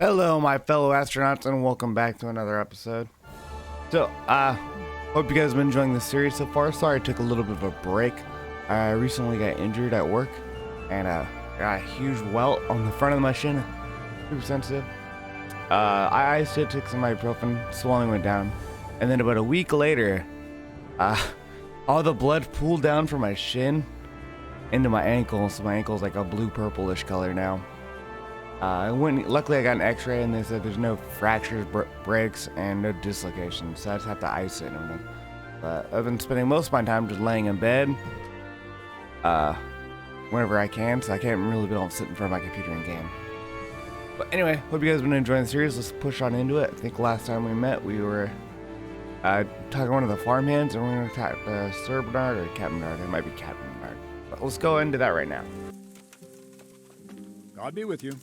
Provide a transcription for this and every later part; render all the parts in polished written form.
Hello, my fellow astronauts, and welcome back to another episode. So, hope you guys have been enjoying this series so far. Sorry I took a little bit of a break. I recently got injured at work, and got a huge welt on the front of my shin. Super sensitive. I iced it, took some ibuprofen, swelling went down, and then about a week later, all the blood pooled down from my shin into my ankle, so my ankle's like a blue-purplish color now. Luckily I got an x-ray and they said there's no fractures, breaks, and no dislocations, so I just have to ice it and everything. But I've been spending most of my time just laying in bed, whenever I can, so I can't really be able to sit in front of my computer and game. But anyway, hope you guys have been enjoying the series. Let's push on into it. I think last time we met, we were talking to one of the farmhands, and we're going to talk Sir Bernard or Captain Bernard. It might be Captain Bernard. But let's go into that right now. God be with you.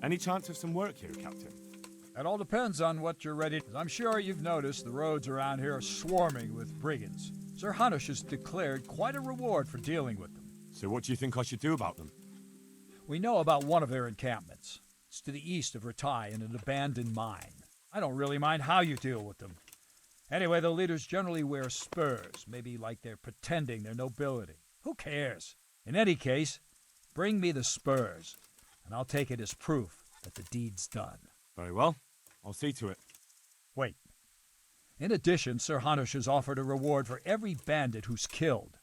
Any chance of some work here, Captain? That all depends on what you're ready. As I'm sure you've noticed, the roads around here are swarming with brigands. Sir Hanush has declared quite a reward for dealing with them. So what do you think I should do about them? We know about one of their encampments. It's to the east of Ratai in an abandoned mine. I don't really mind how you deal with them. Anyway, the leaders generally wear spurs, maybe like they're pretending they're nobility. Who cares? In any case, bring me the spurs, and I'll take it as proof that the deed's done. Very well. I'll see to it. Wait. In addition, Sir Hanush has offered a reward for every bandit who's killed.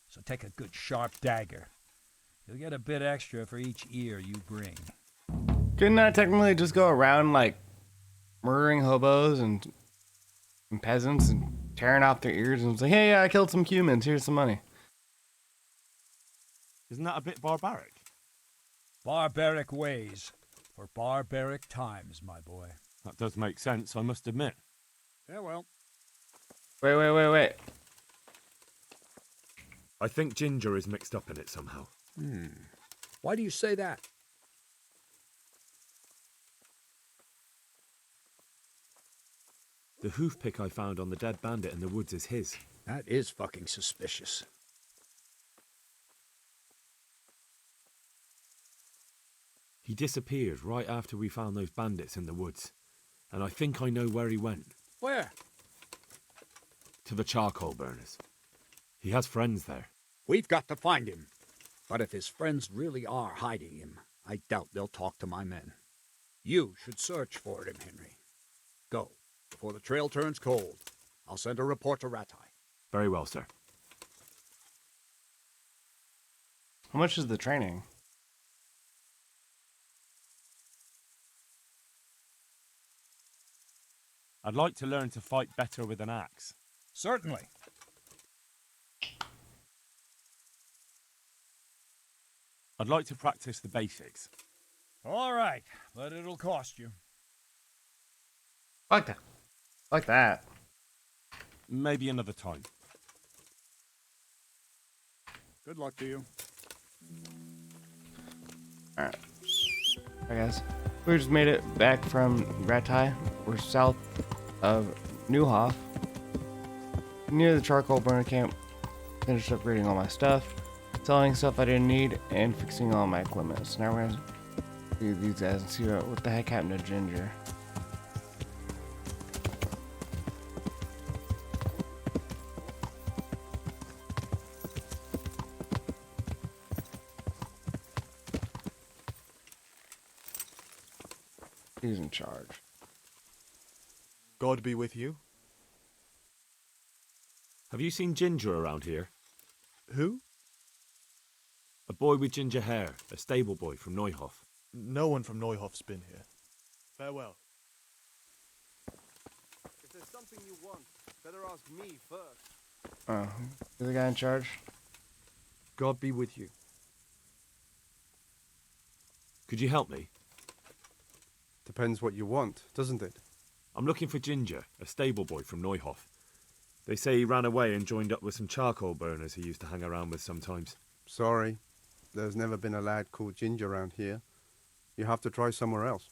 So take a good sharp dagger. You'll get a bit extra for each ear you bring. Couldn't I technically just go around, like, murdering hobos and peasants and tearing off their ears and say, hey, I killed some Cumans, here's some money? Isn't that a bit barbaric? Barbaric ways for barbaric times, my boy. That does make sense, I must admit. Yeah, well. Wait. I think Ginger is mixed up in it somehow. Why do you say that? The hoof pick I found on the dead bandit in the woods is his. That is fucking suspicious. He disappeared right after we found those bandits in the woods. And I think I know where he went. Where? To the charcoal burners. He has friends there. We've got to find him. But if his friends really are hiding him, I doubt they'll talk to my men. You should search for him, Henry. Go, before the trail turns cold. I'll send a report to Ratai. Very well, sir. How much is the training? I'd like to learn to fight better with an axe. Certainly. I'd like to practice the basics. All right, but it'll cost you. Like that. Maybe another time. Good luck to you. Alright. Hi guys. We just made it back from Ratai. We're south of Neuhof, near the charcoal burner camp. Finished upgrading all my stuff, selling stuff I didn't need, and fixing all my equipment. So now we're gonna do these guys and see what the heck happened to Ginger. He's in charge. God be with you. Have you seen Ginger around here? Who? A boy with ginger hair, a stable boy from Neuhof. No one from Neuhof's been here. Farewell. If there's something you want, better ask me first. Oh, you're the guy in charge? God be with you. Could you help me? Depends what you want, doesn't it? I'm looking for Ginger, a stable boy from Neuhof. They say he ran away and joined up with some charcoal burners he used to hang around with sometimes. Sorry, there's never been a lad called Ginger around here. You have to try somewhere else.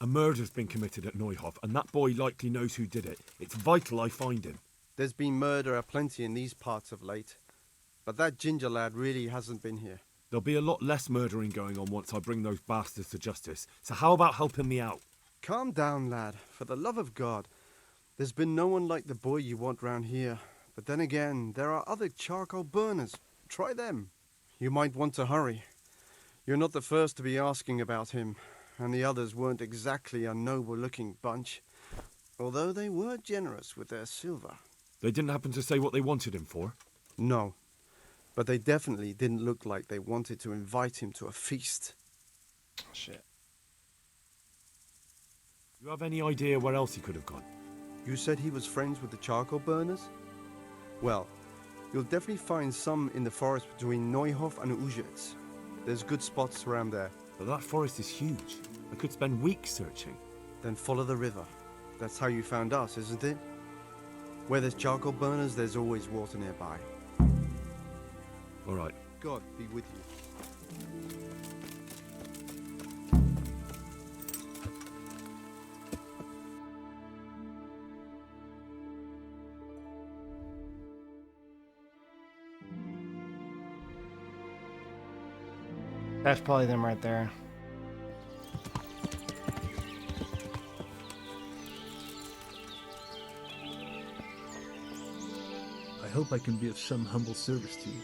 A murder's been committed at Neuhof, and that boy likely knows who did it. It's vital I find him. There's been murder aplenty in these parts of late, but that ginger lad really hasn't been here. There'll be a lot less murdering going on once I bring those bastards to justice, so how about helping me out? Calm down, lad. For the love of God. There's been no one like the boy you want round here. But then again, there are other charcoal burners. Try them. You might want to hurry. You're not the first to be asking about him, and the others weren't exactly a noble-looking bunch, although they were generous with their silver. They didn't happen to say what they wanted him for? No, but they definitely didn't look like they wanted to invite him to a feast. Shit. You have any idea where else he could have gone? You said he was friends with the charcoal burners? Well, you'll definitely find some in the forest between Neuhof and Uzhitz. There's good spots around there. But that forest is huge. I could spend weeks searching. Then follow the river. That's how you found us, isn't it? Where there's charcoal burners, there's always water nearby. All right. God be with you. That's probably them right there. I hope I can be of some humble service to you.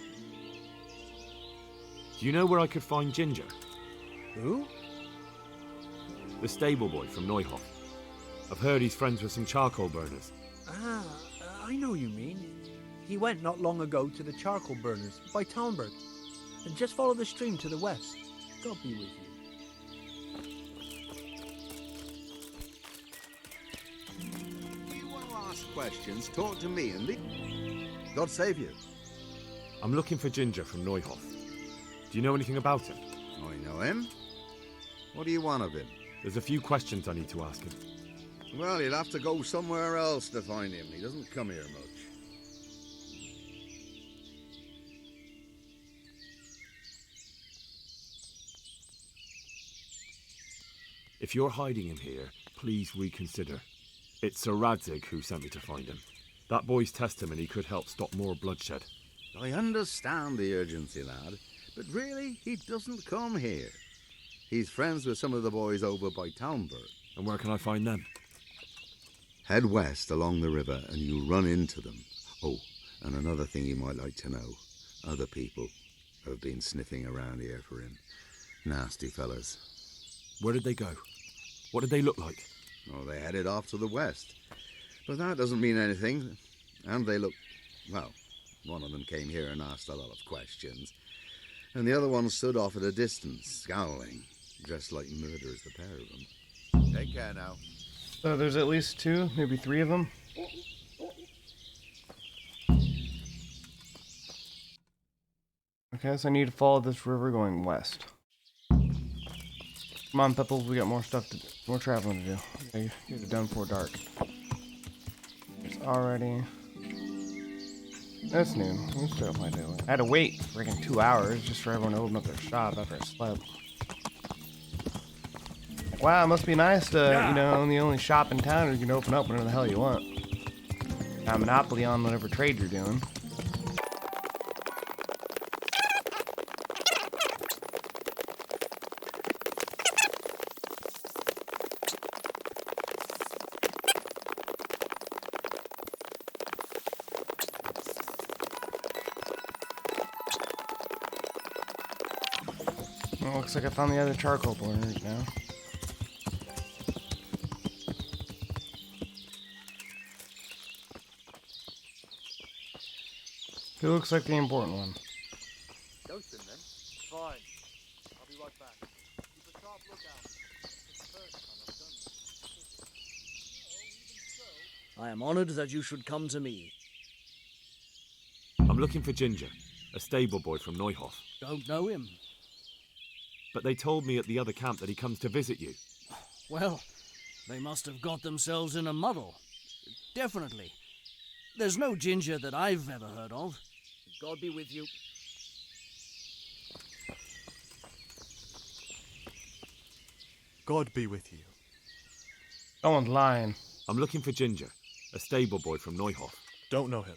Do you know where I could find Ginger? Who? The stable boy from Neuhof. I've heard he's friends with some charcoal burners. Ah, I know you mean. He went not long ago to the charcoal burners by Talmberg. And just follow the stream to the west. God be with you. You want to ask questions, talk to me and God save you. I'm looking for Ginger from Neuhof. Do you know anything about him? I know him. What do you want of him? There's a few questions I need to ask him. Well, you'll have to go somewhere else to find him. He doesn't come here much. If you're hiding him here, please reconsider. It's Sir Radzig who sent me to find him. That boy's testimony could help stop more bloodshed. I understand the urgency, lad, but really, he doesn't come here. He's friends with some of the boys over by Talmberg. And where can I find them? Head west along the river and you'll run into them. Oh, and another thing you might like to know. Other people have been sniffing around here for him. Nasty fellas. Where did they go? What did they look like? Oh, they headed off to the west. But that doesn't mean anything. And they look... well, one of them came here and asked a lot of questions. And the other one stood off at a distance, scowling. Dressed like murderers, the pair of them. Take care now. So there's at least two, maybe three of them. Okay, so I need to follow this river going west. Come on, Pebbles, we got more more traveling to do. Okay, you're done before dark. It's already... That's new. Let's start my day. I had to wait freaking 2 hours just for everyone to open up their shop after I slept. Wow, it must be nice to, you know, own the only shop in town where you can open up whenever the hell you want. Got a monopoly on whatever trade you're doing. Well, looks like I found the other charcoal burners now. Who looks like the important one? Ghosting them? Fine. I'll be right back. Keep a sharp lookout. It's the first time I've done this. I am honored that you should come to me. I'm looking for Ginger, a stable boy from Neuhof. Don't know him. But they told me at the other camp that he comes to visit you. Well, they must have got themselves in a muddle. Definitely. There's no Ginger that I've ever heard of. God be with you. God be with you. Someone's lying. I'm looking for Ginger, a stable boy from Neuhof. Don't know him.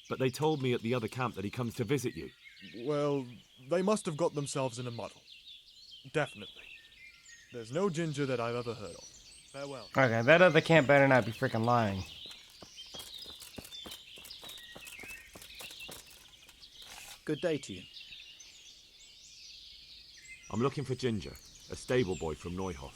But they told me at the other camp that he comes to visit you. Well, they must have got themselves in a muddle. Definitely. There's no Ginger that I've ever heard of. Farewell. Okay, that other camp better not be freaking lying. Good day to you. I'm looking for Ginger, a stable boy from Neuhof.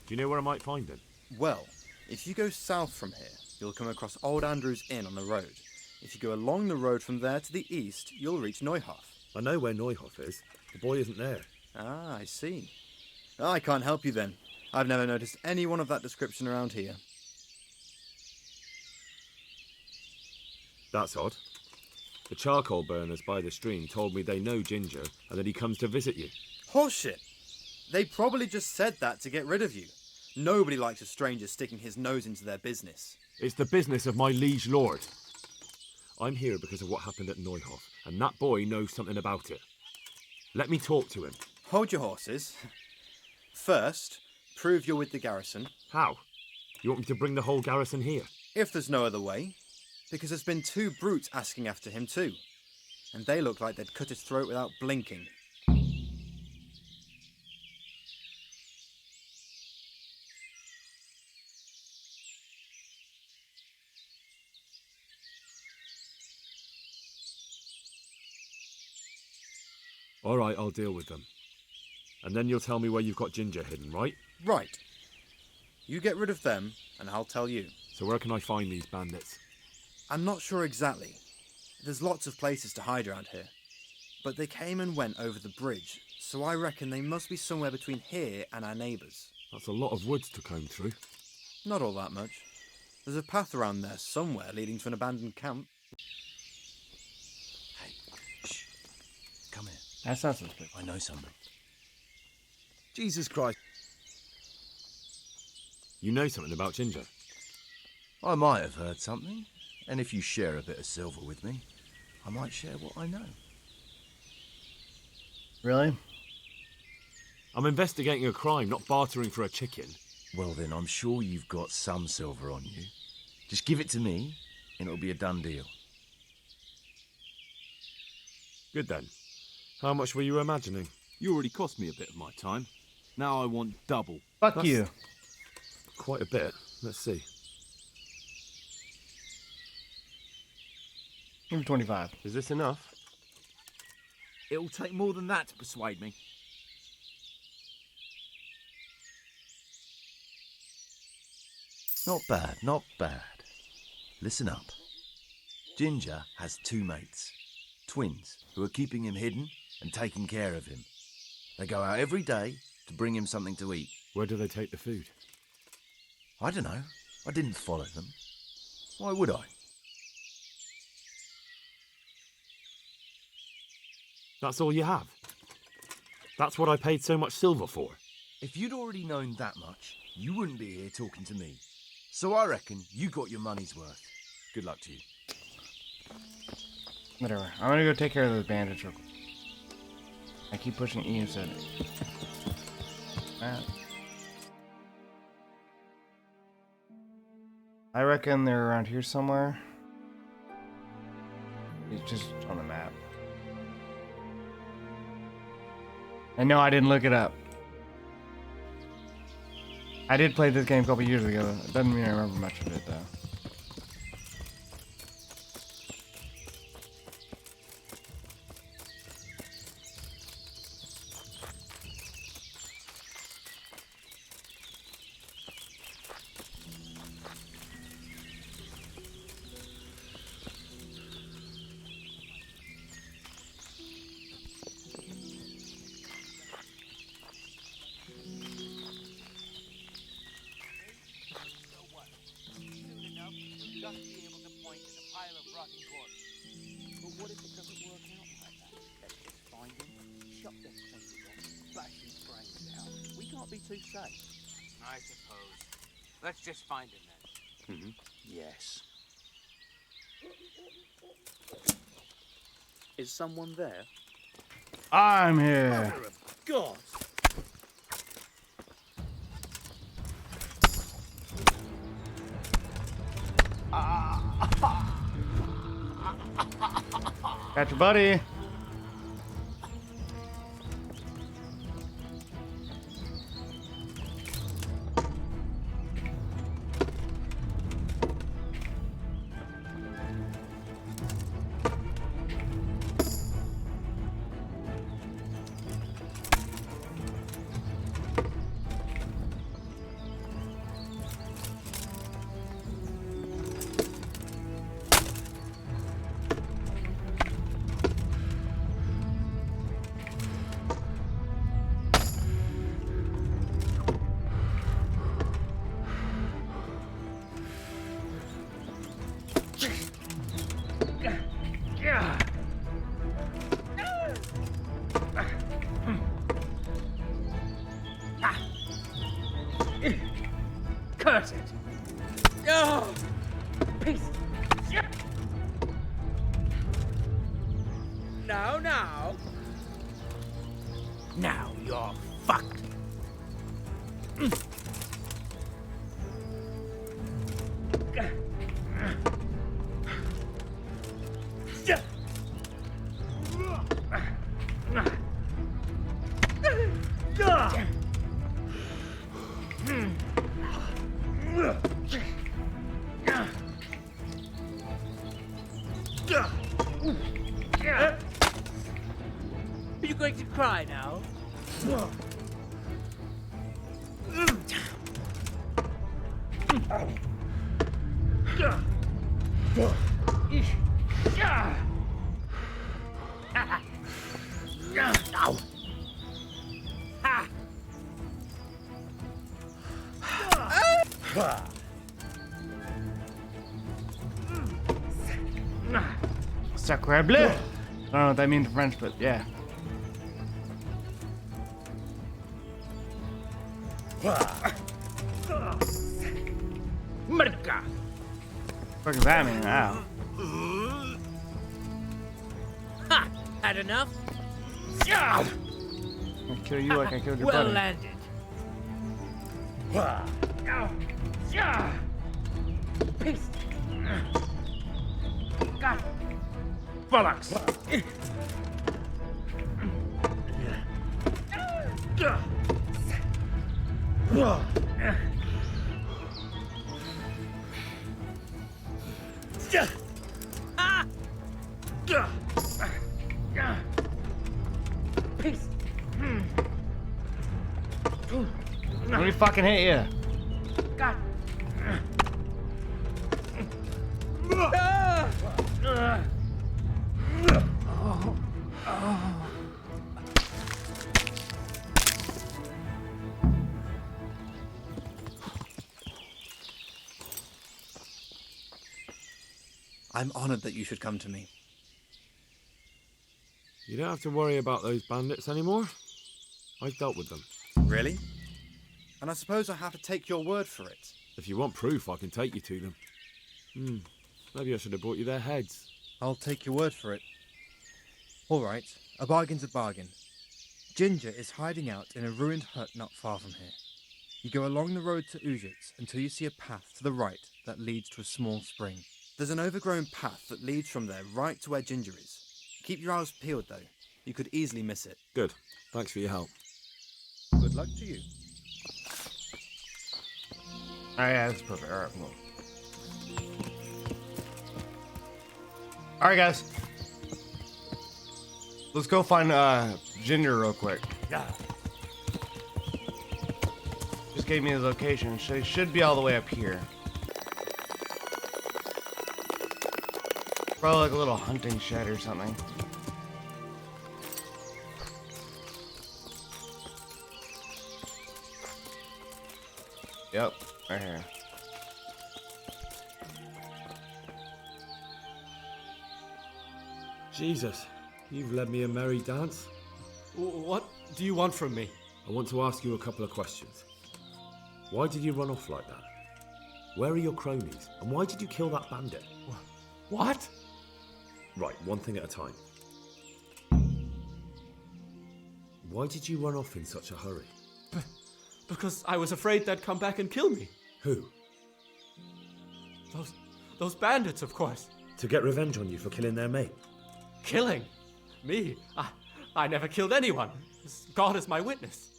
Do you know where I might find him? Well, if you go south from here, you'll come across Old Andrew's Inn on the road. If you go along the road from there to the east, you'll reach Neuhof. I know where Neuhof is. The boy isn't there. Ah, I see. I can't help you then. I've never noticed anyone of that description around here. That's odd. The charcoal burners by the stream told me they know Ginger and that he comes to visit you. Horseshit! They probably just said that to get rid of you. Nobody likes a stranger sticking his nose into their business. It's the business of my liege lord. I'm here because of what happened at Neuhof, and that boy knows something about it. Let me talk to him. Hold your horses. First, prove you're with the garrison. How? You want me to bring the whole garrison here? If there's no other way. Because there's been 2 brutes asking after him too. And they look like they'd cut his throat without blinking. All right, I'll deal with them. And then you'll tell me where you've got Ginger hidden, right? Right. You get rid of them, and I'll tell you. So where can I find these bandits? I'm not sure exactly. There's lots of places to hide around here. But they came and went over the bridge, so I reckon they must be somewhere between here and our neighbours. That's a lot of woods to comb through. Not all that much. There's a path around there somewhere leading to an abandoned camp. Hey, shh. Come here. That's not suspicious. I know something. Jesus Christ. You know something about Ginger? I might have heard something, and if you share a bit of silver with me, I might share what I know. Really? I'm investigating a crime, not bartering for a chicken. Well then, I'm sure you've got some silver on you. Just give it to me, and it'll be a done deal. Good then. How much were you imagining? You already cost me a bit of my time. Now I want double. Fuck you. Quite a bit. Let's see. Give me 25. Is this enough? It'll take more than that to persuade me. Not bad, not bad. Listen up. Ginger has 2 mates. Twins, who are keeping him hidden and taking care of him. They go out every day to bring him something to eat. Where do they take the food? I don't know. I didn't follow them. Why would I? That's all you have? That's what I paid so much silver for? If you'd already known that much, you wouldn't be here talking to me. So I reckon you got your money's worth. Good luck to you. Whatever. I'm gonna go take care of those bandits real quick. I keep pushing E instead. I reckon they're around here somewhere. It's just on the map. I know I didn't look it up. I did play this game a couple years ago. It doesn't mean I remember much of it though. Too safe. I suppose. Let's just find him then. Mm-hmm. Yes. Is someone there? I'm here. Mother of God! Got your buddy. Curse it! Oh! Peace! Now, now! Now you're fucked! Are you going to cry now? Sacre bleu! I don't know what that means in French, but yeah. Merca! What does that mean? Wow. Ha! Had enough? I'll kill you like I killed your Well buddy. landed. Peace. Got it. Bollocks! Peace. Let me fucking hit you. Got I'm honored that you should come to me. You don't have to worry about those bandits anymore. I've dealt with them. Really? And I suppose I have to take your word for it. If you want proof, I can take you to them. Maybe I should have brought you their heads. I'll take your word for it. All right, a bargain's a bargain. Ginger is hiding out in a ruined hut not far from here. You go along the road to Ujits until you see a path to the right that leads to a small spring. There's an overgrown path that leads from there right to where Ginger is. Keep your eyes peeled, though. You could easily miss it. Good. Thanks for your help. Good luck to you. Oh yeah, that's perfect. Alright, cool. Alright guys. Let's go find Ginger real quick. Yeah. Just gave me the location. She should be all the way up here. Probably like a little hunting shed or something. Yep, right here. Jesus, you've led me a merry dance. What do you want from me? I want to ask you a couple of questions. Why did you run off like that? Where are your cronies? And why did you kill that bandit? What? Right, one thing at a time. Why did you run off in such a hurry? Because I was afraid they'd come back and kill me. Who? Those bandits, of course. To get revenge on you for killing their mate? Killing? Me? I never killed anyone. God is my witness.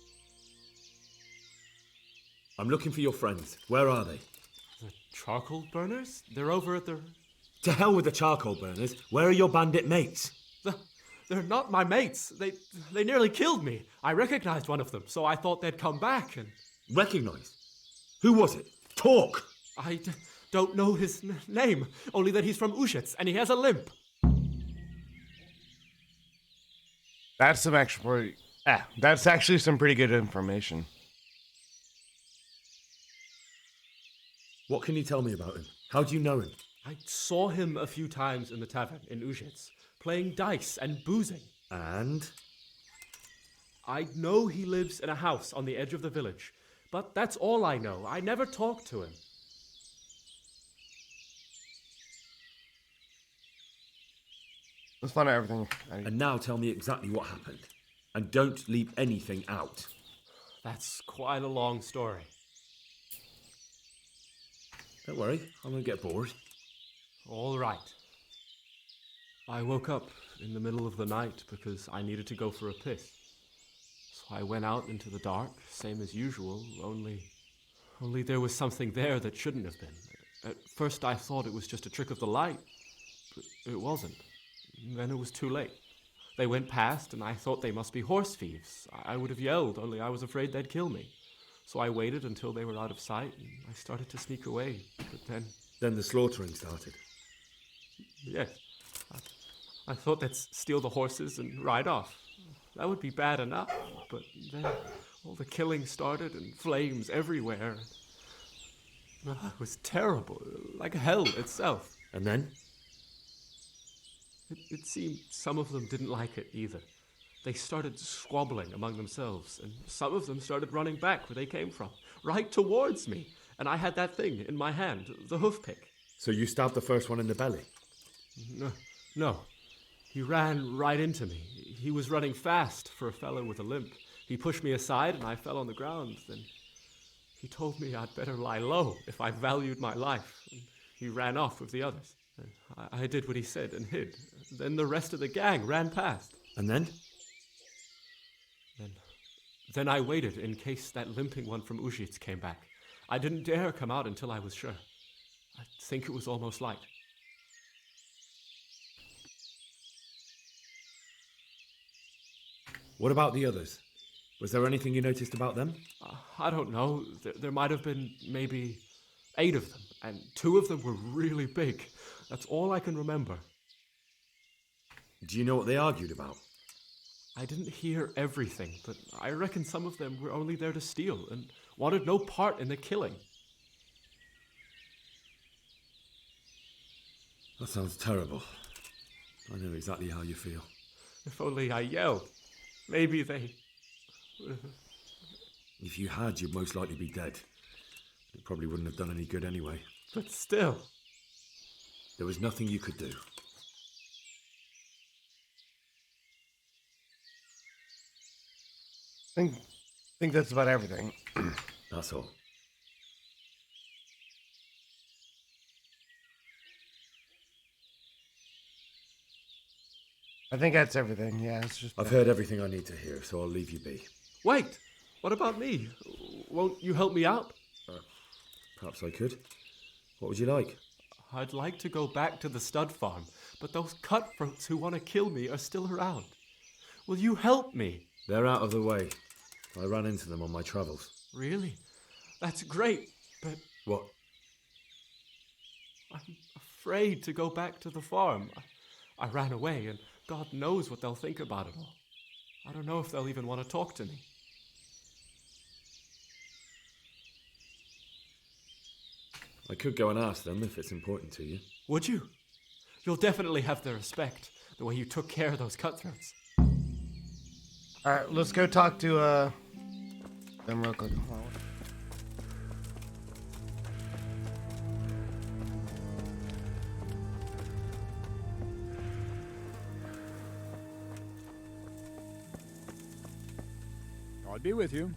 I'm looking for your friends. Where are they? The charcoal burners? They're over at the... To hell with the charcoal burners. Where are your bandit mates? They're not my mates. They nearly killed me. I recognized one of them, so I thought they'd come back and... Recognize? Who was it? Talk! I don't know his name, only that he's from Ushitz, and he has a limp. That's that's actually some pretty good information. What can you tell me about him? How do you know him? I saw him a few times in the tavern in Ushitz, playing dice and boozing. And? I know he lives in a house on the edge of the village, but that's all I know. I never talked to him. Let's find out everything. And now tell me exactly what happened. And don't leave anything out. That's quite a long story. Don't worry, I won't get bored. All right. I woke up in the middle of the night because I needed to go for a piss. So I went out into the dark, same as usual, only there was something there that shouldn't have been. At first I thought it was just a trick of the light, but it wasn't. Then it was too late. They went past and I thought they must be horse thieves. I would have yelled, only I was afraid they'd kill me. So I waited until they were out of sight and I started to sneak away, but then... Then the slaughtering started? Yes. I thought they'd steal the horses and ride off. That would be bad enough, but then all the killing started and flames everywhere. It was terrible, like hell itself. And then? It seemed some of them didn't like it either. They started squabbling among themselves, and some of them started running back where they came from, right towards me. And I had that thing in my hand, the hoof pick. So you stabbed the first one in the belly? No. He ran right into me. He was running fast for a fellow with a limp. He pushed me aside and I fell on the ground. Then he told me I'd better lie low if I valued my life. And he ran off with the others. I did what he said and hid. Then the rest of the gang ran past. And then? Then I waited in case that limping one from Ushitz came back. I didn't dare come out until I was sure. I think it was almost light. What about the others? Was there anything you noticed about them? I don't know. There might have been maybe 8 of them, and 2 of them were really big. That's all I can remember. Do you know what they argued about? I didn't hear everything, but I reckon some of them were only there to steal and wanted no part in the killing. That sounds terrible. I know exactly how you feel. If only I yelled. Maybe they... If you had, you'd most likely be dead. It probably wouldn't have done any good anyway. But still... There was nothing you could do. I think that's about everything. That's all. I think that's everything. Yeah, it's just... I've heard everything I need to hear, so I'll leave you be. Wait! What about me? Won't you help me out? Perhaps I could. What would you like? I'd like to go back to the stud farm, but those cutthroats who want to kill me are still around. Will you help me? They're out of the way. I ran into them on my travels. Really? That's great, but... What? I'm afraid to go back to the farm. I ran away, and God knows what they'll think about it all. I don't know if they'll even want to talk to me. I could go and ask them if it's important to you. Would you? You'll definitely have their respect, the way you took care of those cutthroats. Alright, let's go talk to them real quick. God be with you.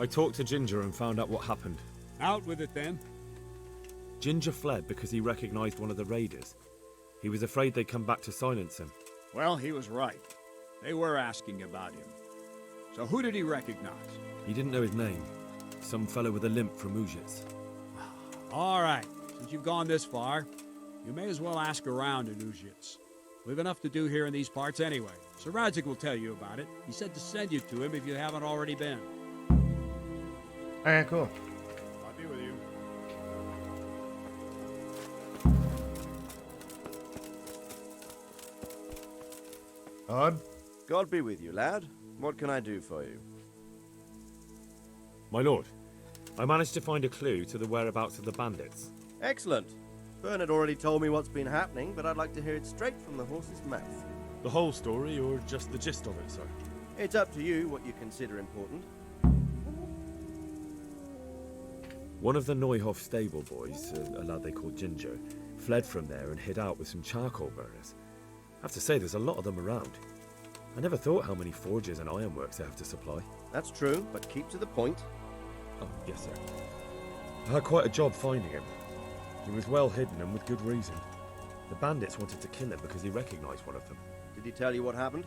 I talked to Ginger and found out what happened. Out with it then. Ginger fled because he recognized one of the raiders. He was afraid they'd come back to silence him. Well, he was right. They were asking about him. So who did he recognize? He didn't know his name. Some fellow with a limp from Ujits. All right, since you've gone this far, you may as well ask around in Ujits. We've enough to do here in these parts anyway. Sir Radzig will tell you about it. He said to send you to him if you haven't already been. Alright, cool. I'll be with you. Odd? God be with you, lad. What can I do for you? My lord, I managed to find a clue to the whereabouts of the bandits. Excellent. Bernard already told me what's been happening, but I'd like to hear it straight from the horse's mouth. The whole story, or just the gist of it, sir? It's up to you what you consider important. One of the Neuhoff stable boys, a lad they called Ginger, fled from there and hid out with some charcoal burners. I have to say, there's a lot of them around. I never thought how many forges and ironworks they have to supply. That's true, but keep to the point. Oh, yes, sir. I had quite a job finding him. He was well hidden and with good reason. The bandits wanted to kill him because he recognized one of them. Did he tell you what happened?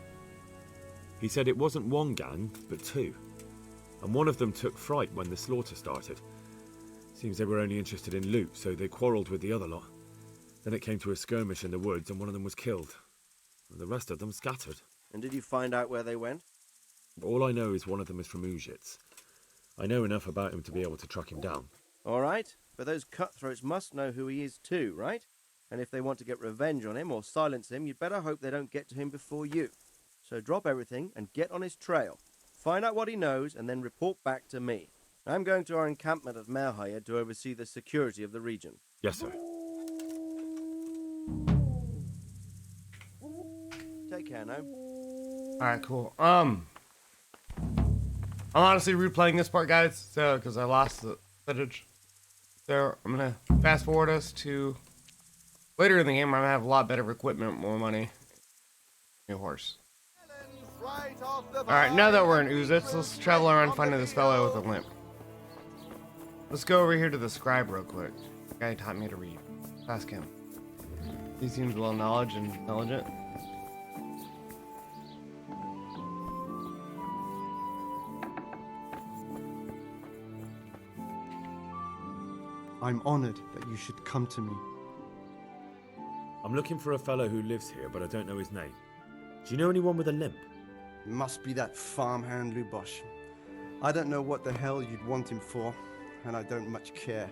He said it wasn't one gang, but two. And one of them took fright when the slaughter started. Seems they were only interested in loot, so they quarrelled with the other lot. Then it came to a skirmish in the woods and one of them was killed. And the rest of them scattered. And did you find out where they went? All I know is one of them is from Ujits. I know enough about him to be able to track him down. All right, but those cutthroats must know who he is too, right? And if they want to get revenge on him or silence him, you'd better hope they don't get to him before you. So drop everything and get on his trail. Find out what he knows and then report back to me. I'm going to our encampment at Malhayed to oversee the security of the region. Yes, sir. Take care now. Alright, cool. I'm honestly replaying this part, guys, so because I lost the footage. So I'm gonna fast forward us to later in the game. I'm gonna have a lot better equipment, more money, new horse. Alright, now that we're in Ujits, let's travel around finding this fellow with a limp. Let's go over here to the scribe real quick. The guy taught me to read. Ask him. He seems well knowledge and intelligent. I'm honored that you should come to me. I'm looking for a fellow who lives here, but I don't know his name. Do you know anyone with a limp? Must be that farmhand Lubosh. I don't know what the hell you'd want him for, and I don't much care.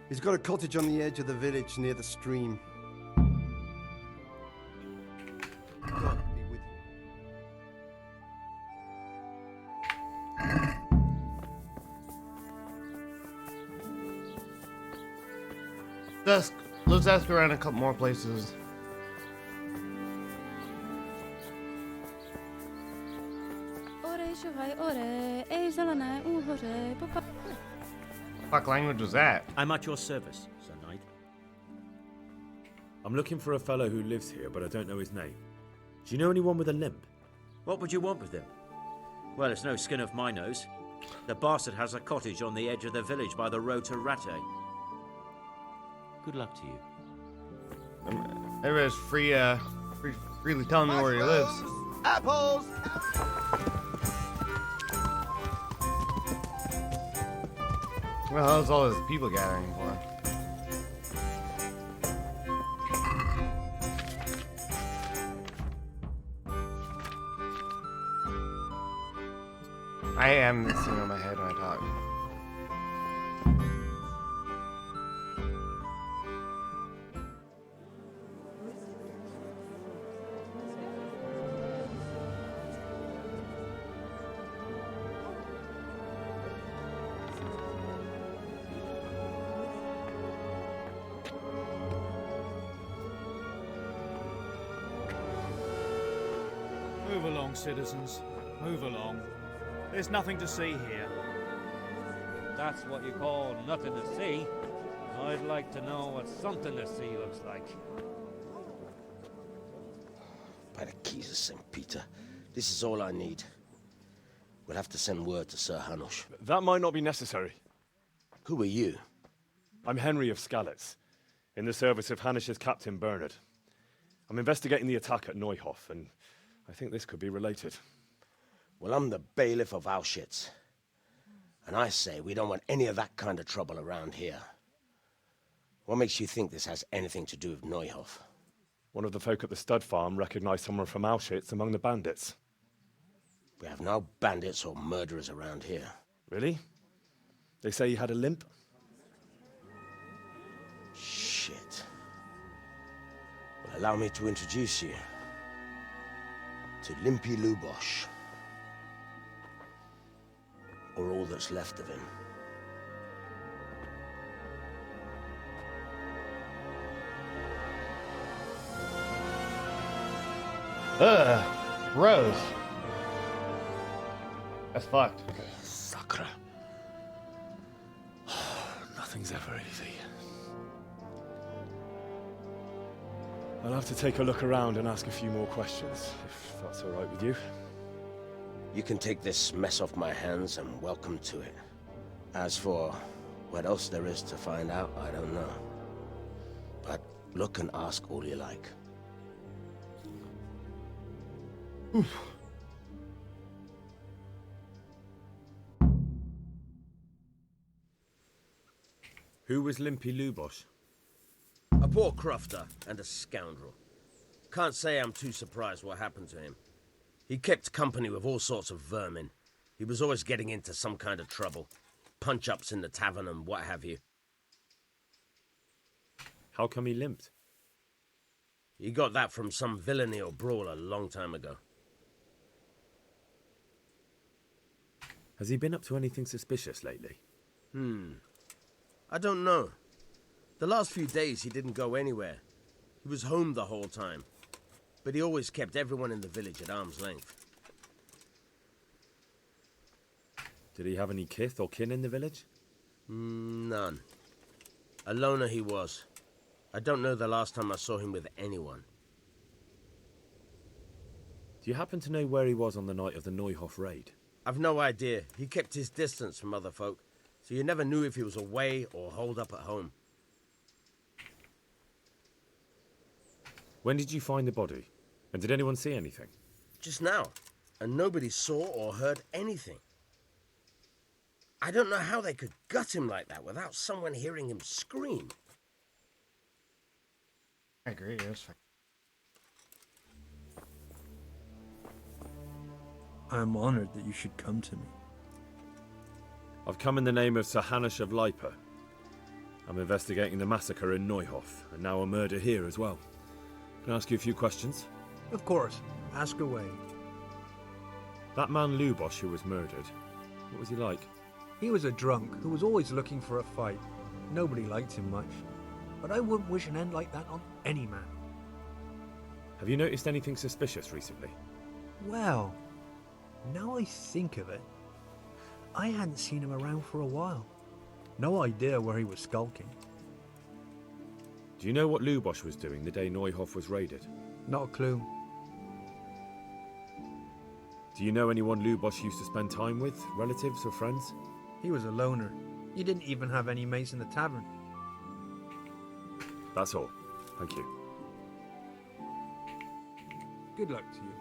He's got a cottage on the edge of the village near the stream. God be with you. Let's ask around a couple more places. What language was that? I'm at your service, Sir Knight. I'm looking for a fellow who lives here, but I don't know his name. Do you know anyone with a limp? What would you want with him? Well, it's no skin of my nose. The bastard has a cottage on the edge of the village by the road to Rattay. Good luck to you. Everybody's freely telling me where he lives. Apples! What the hell is all this people gathering for? I am missing on my head when I talk. Move along, citizens. Move along. There's nothing to see here. That's what you call nothing to see. I'd like to know what something to see looks like. By the keys of St. Peter, this is all I need. We'll have to send word to Sir Hanush. That might not be necessary. Who are you? I'm Henry of Skalitz, in the service of Hanish's Captain Bernard. I'm investigating the attack at Neuhof, and I think this could be related. Well, I'm the bailiff of Auschwitz. And I say we don't want any of that kind of trouble around here. What makes you think this has anything to do with Neuhof? One of the folk at the stud farm recognized someone from Auschwitz among the bandits. We have no bandits or murderers around here. Really? They say he had a limp? Shit. Well, allow me to introduce you to Limpy Lubosh. Or all that's left of him. Rose. That's fucked. Sacre. Nothing's ever easy. I'll have to take a look around and ask a few more questions, if that's all right with you. You can take this mess off my hands and welcome to it. As for what else there is to find out, I don't know. But look and ask all you like. Oof. Who was Limpy Lubosh? A poor crofter and a scoundrel. Can't say I'm too surprised what happened to him. He kept company with all sorts of vermin. He was always getting into some kind of trouble. Punch-ups in the tavern and what have you. How come he limped? He got that from some villainy or brawl a long time ago. Has he been up to anything suspicious lately? I don't know. The last few days he didn't go anywhere. He was home the whole time. But he always kept everyone in the village at arm's length. Did he have any kith or kin in the village? None. A loner he was. I don't know the last time I saw him with anyone. Do you happen to know where he was on the night of the Neuhof raid? I've no idea. He kept his distance from other folk, so you never knew if he was away or holed up at home. When did you find the body? And did anyone see anything? Just now. And nobody saw or heard anything. I don't know how they could gut him like that without someone hearing him scream. I agree, it was fine. I am honored that you should come to me. I've come in the name of Sir Hanish of Lipa. I'm investigating the massacre in Neuhof, and now a murder here as well. Can I ask you a few questions? Of course. Ask away. That man Lubosh who was murdered, what was he like? He was a drunk who was always looking for a fight. Nobody liked him much. But I wouldn't wish an end like that on any man. Have you noticed anything suspicious recently? Well, now I think of it, I hadn't seen him around for a while. No idea where he was skulking. Do you know what Lubosh was doing the day Neuhof was raided? Not a clue. Do you know anyone Lubosh used to spend time with? Relatives or friends? He was a loner. He didn't even have any mates in the tavern. That's all. Thank you. Good luck to you.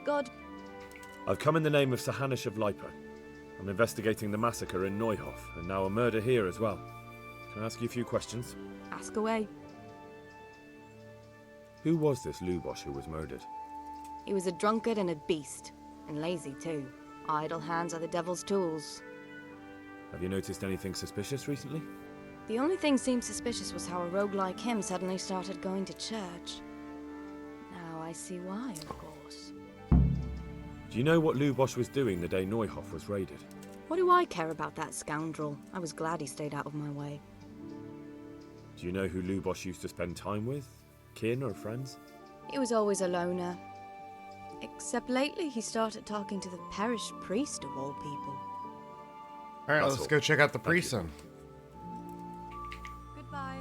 God. I've come in the name of Sir Hanish of Lipa. I'm investigating the massacre in Neuhof, and now a murder here as well. Can I ask you a few questions? Ask away. Who was this Lubosh who was murdered? He was a drunkard and a beast, and lazy too. Idle hands are the devil's tools. Have you noticed anything suspicious recently? The only thing seemed suspicious was how a rogue like him suddenly started going to church. Now I see why, of course. Do you know what Lubosh was doing the day Neuhof was raided? What do I care about that scoundrel? I was glad he stayed out of my way. Do you know who Lubosh used to spend time with? Kin or friends? He was always a loner. Except lately he started talking to the parish priest of all people. Alright, let's go check out the priest then. Goodbye.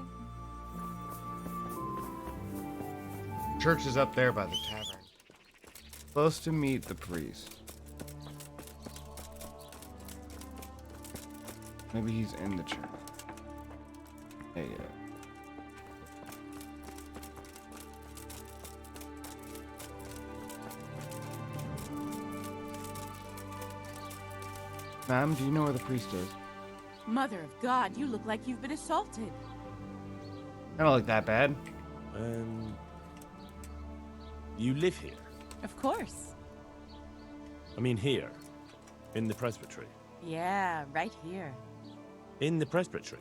Church is up there by the tavern. Supposed to meet the priest. Maybe he's in the church. There you go. Ma'am, do you know where the priest is? Mother of God, you look like you've been assaulted. I don't look that bad. You live here? Of course. I mean here, in the presbytery. Yeah, right here. In the presbytery?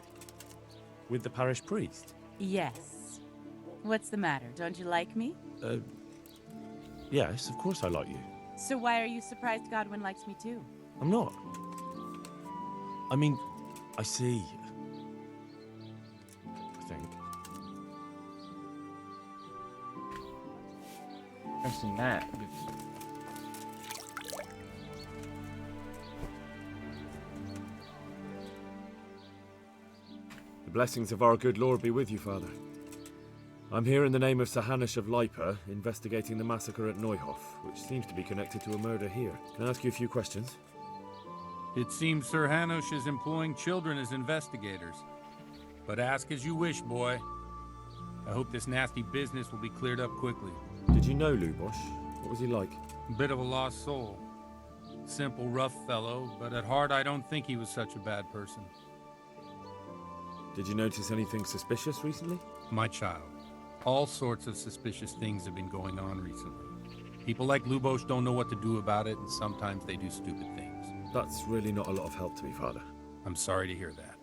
With the parish priest? Yes. What's the matter? Don't you like me? Yes, of course I like you. So why are you surprised Godwin likes me too? I'm not. I mean, I see. I think. I've seen that. The blessings of our good Lord be with you, Father. I'm here in the name of Sir Hanush of Lipa, investigating the massacre at Neuhof, which seems to be connected to a murder here. Can I ask you a few questions? It seems Sir Hanush is employing children as investigators. But ask as you wish, boy. I hope this nasty business will be cleared up quickly. Did you know Lubosh? What was he like? Bit of a lost soul. Simple, rough fellow, but at heart I don't think he was such a bad person. Did you notice anything suspicious recently? My child, all sorts of suspicious things have been going on recently. People like Lubosh don't know what to do about it, and sometimes they do stupid things. That's really not a lot of help to me, Father. I'm sorry to hear that.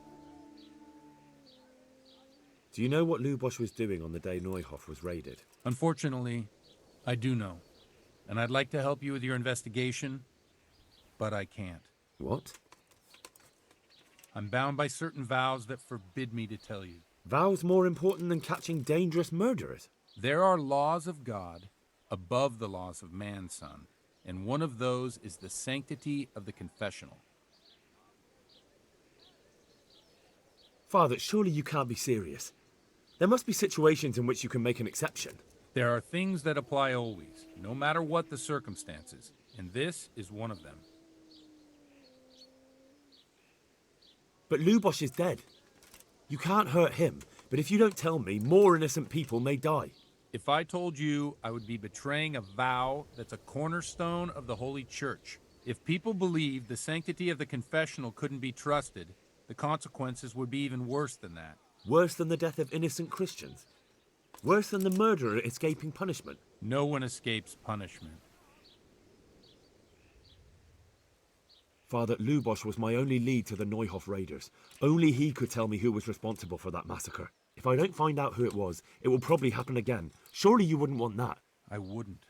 Do you know what Lubosh was doing on the day Neuhof was raided? Unfortunately, I do know. And I'd like to help you with your investigation, but I can't. What? I'm bound by certain vows that forbid me to tell you. Vows more important than catching dangerous murderers? There are laws of God above the laws of man, son. And one of those is the sanctity of the confessional. Father, surely you can't be serious. There must be situations in which you can make an exception. There are things that apply always, no matter what the circumstances, and this is one of them. But Lubosh is dead. You can't hurt him, but if you don't tell me, more innocent people may die. If I told you, I would be betraying a vow that's a cornerstone of the Holy Church. If people believed the sanctity of the confessional couldn't be trusted, the consequences would be even worse than that. Worse than the death of innocent Christians? Worse than the murderer escaping punishment? No one escapes punishment. Father, Lubosh was my only lead to the Neuhof raiders. Only he could tell me who was responsible for that massacre. If I don't find out who it was, it will probably happen again. Surely you wouldn't want that. I wouldn't.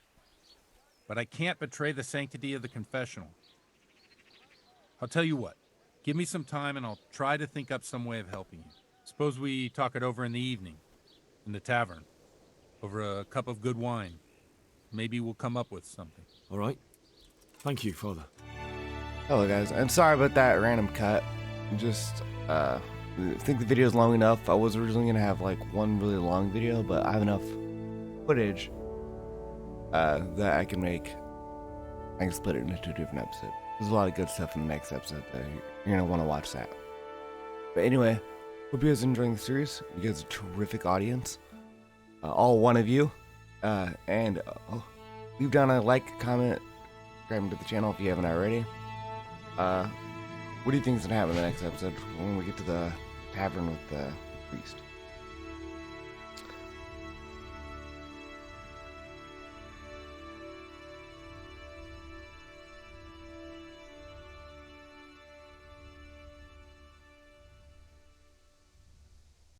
But I can't betray the sanctity of the confessional. I'll tell you what. Give me some time and I'll try to think up some way of helping you. Suppose we talk it over in the evening, in the tavern, over a cup of good wine. Maybe we'll come up with something. All right. Thank you, Father. Hello, guys. I'm sorry about that random cut. Just, I think the video's long enough. I was originally going to have, like, one really long video, but I have enough footage that I can make. I can split it into 2 different episodes. There's a lot of good stuff in the next episode that you're going to want to watch that. But anyway, hope you guys are enjoying the series. You guys are a terrific audience. All one of you. Leave down a like, comment, subscribe to the channel if you haven't already. What do you think is going to happen in the next episode when we get to the tavern with the priest?